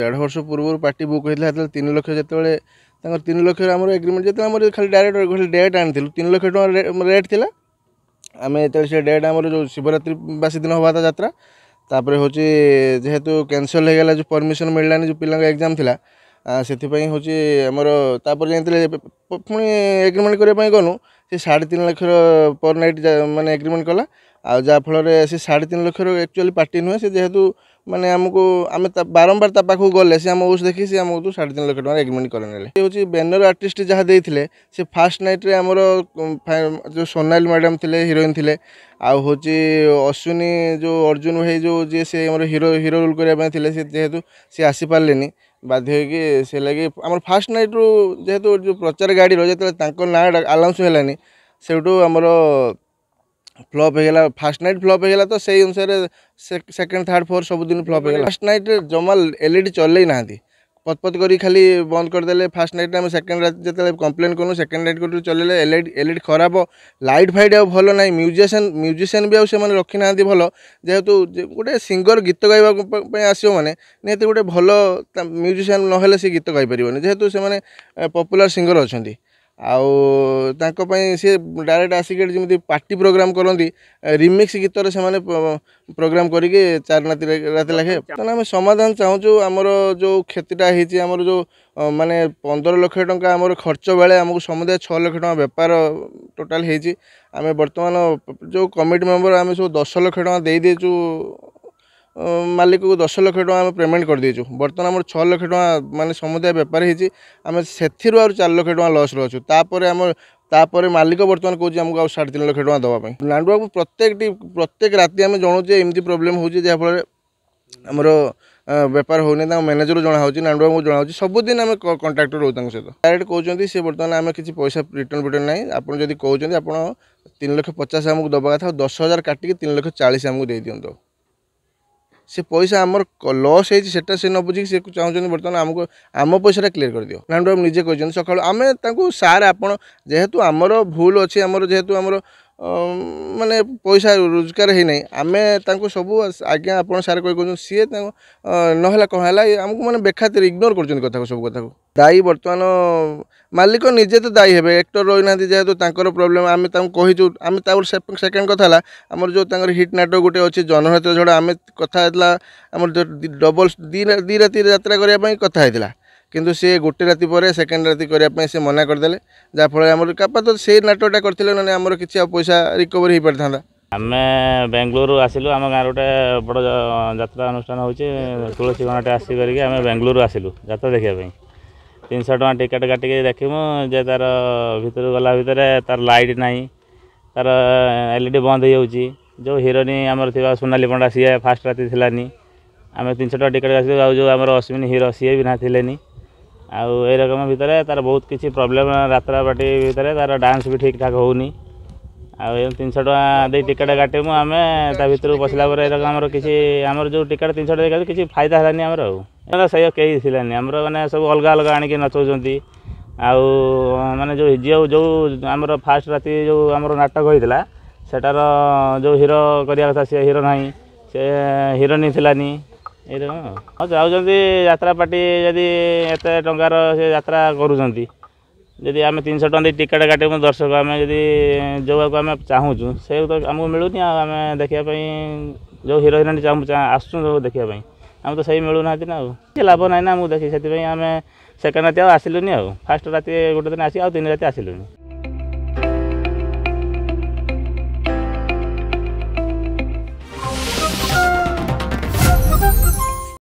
1.5 वर्ष पूर्व party book होता है 3 लाख जो 3 लाख आम एग्रीमेंट जो आम खाली डायरेक्ट डेट आनी 3 लाख टका रेट थी आम से डेट आम जो शिवरात्रि बासी दिन हवा था यात्रा तापर हूँ जेहेतु कैनसल हो गला जो परमिशन मिललानी जो पिला एग्जाम थी से आमर तापर जाते पुणी एग्रीमेंट करने गलु से 3.5 लाख पर नाइट माने एग्रीमेंट कला आ जाफल से 3.5 लाख एक्चुअली पार्टी नुहे से जेहेतु माने आमको आम बारंबार पाखक गले से आम उस देखी से आमको 3.5 लाख टका एग्रीमेंट कर हूँ बैनर आर्टिस्ट जहाँ देते से फास्ट नाइट रे आमर जो सोनाली मैडम थे हिरोइन थे हूँ अश्विनी जो अर्जुन भाई जो जी से हिरो हिरो रोल करने जेहेतु सी आसी पारे बाध्य से लगे आम फास्ट नाइट रू जेहेतु जो प्रचार गाड़ी जो ना आलाउंस है सेठू आमर फ्लॉप होगा फास्ट नाइट फ्लॉप होगा तो सही अनुसार सेकंड थर्ड फोर्थ सब दिन फ्लॉप होगा फास्ट नाइट जमा एलईडी चल ना पतपत करी खाली बंद करदे फास्ट नाइट आम सेकेंड रात जो कंप्लेन करूँ सेकेंड नाइट कर चल एलईडी खराब लाइट फाइट आ भल ना म्यूजिशियन भी आने रखी ना भल जेहेतु गोटे सिंगर गीत गाइबा आसो मैंने निहत गोटे भल म्यूजिशियन ना सी गीत गाई पार जेहेतु से पॉपुलर सिंगर अच्छा सी डायरेक्ट आसिक जमी पार्टी प्रोग्राम करती रिमिक्स गीतर से प्रोग्राम करके 4 रात लखे आम समाधान चाहूँ आमर जो क्षतिटा होमर जो माने 15 लाख टंका आमर खर्च बेले आमको समुदाय 6 लाख टका बेपार टोटाल होमें बर्तमान जो कमिटी मेंबर आम सब 10 लाख टका दे देचु मालिक को 10 लाख टका पेमेंट कर देचु बर्तमान आम 6 लाख टका माने समुदाय बेपार होमें से 4 लाख टका लॉस रचु तापर मालिक बर्तमान कौन आमको 3.5 लाख टका दवाई लांडू बाबू प्रत्येक राति आम जनाऊे एमती प्रोब्लेम हो जहाँफल आमर बेपार होनी मैनेजर जहाँ नांडू बाबू जहाँ सबुदिन आम कंटाक्ट रोज सहित डायरेक्ट कहते सी बर्तमान आम किसी पैसा रिटर्न ना आप कहते आप 3,50,000 आमको दवा था 10,000 काटिकी 3,40,000 आमको दे दिंतु से पैसा आमर लॉस होता से न बुझी चाहते बर्तमान आमको आम पैसा क्लीयर कर दियो नांडू बाबू निजे कहते सका आम सार आप जेहेतु आमर भूल अच्छे आमर जेहेतु आमर माने पैसा रोजगार है नहीं आम सब आज्ञा आप सार कह सी ना कौन है आमको मैंने बेखातिर इग्नोर कर कथा सब कथा दायी बर्तमान मालिक निजे तो दायी हे एक्टर रही ना जेहेतु प्रोब्लेम आम कहीचु आम सेकेंड कथा आमर जो हिट नाटक गोटे अच्छे जनहित झड़ा आम कथा आम डबल दी राति यात्रा करने कथा होता किंतु सी गोटे राति पर सेकेंड राति करने से मना करदे जहाँफल आम तो से नाटकटा करते ना आमर किसी पैसा रिकवर हो पारि था आम बेंगलुरु आसिलु आम गाँव गोटे बड़ यात्रा अनुष्ठान हो तुलसी गणाटे आसिक आम बेंगलुरु आसिलु यात्रा देखापी 300 टका टिकेट काटिक देखूँ जे तार भर गला भितर तार लाइट ना तार एलईडी बंद हो जो हिरोनी आमर थी सोनाली पंडा सी फास्ट राति थिलानी आम 300 टका टिकेट आसिलु जो आमर अश्विनी हिरो सी भी ना थिलेनी आउ ए रकम भितर तार बहुत किसी प्रोब्लेम रात्रा पार्टी भितर तार डांस भी ठीक ठाक होनी आउ 300 टका दे टिकेट काटे आम भर पशिला आमर किसी आमर जो टिकेट 300 टका किसी फायदा है आमर आउ सही कहीं थिलानी आमर मैंने सब अलग अलग आणिक नचौंती आउ माने जो जो आमर फास्ट राति जो आमर नाटक होता सेटार जो हिरो करिया कथा सी हिरो नहीं से हिरोनी थिलानी हाँ चाहते यात्रा पार्टी जदि एत टंकार से यात्रा करुँच जदि आम 300 टका दे टिकेट काटे दर्शक आम जदि जो आम चाहूँ से तो आमको मिलूनी आम देखापी जो हिरो हिरोइन आसू देखापी आम तो सही मिलूना ना लाभ ना आमको देखी से आम सेकेंड राति आसिलुनि फास्ट राति गोटे दिन आसी 3 राति आसिलुनि।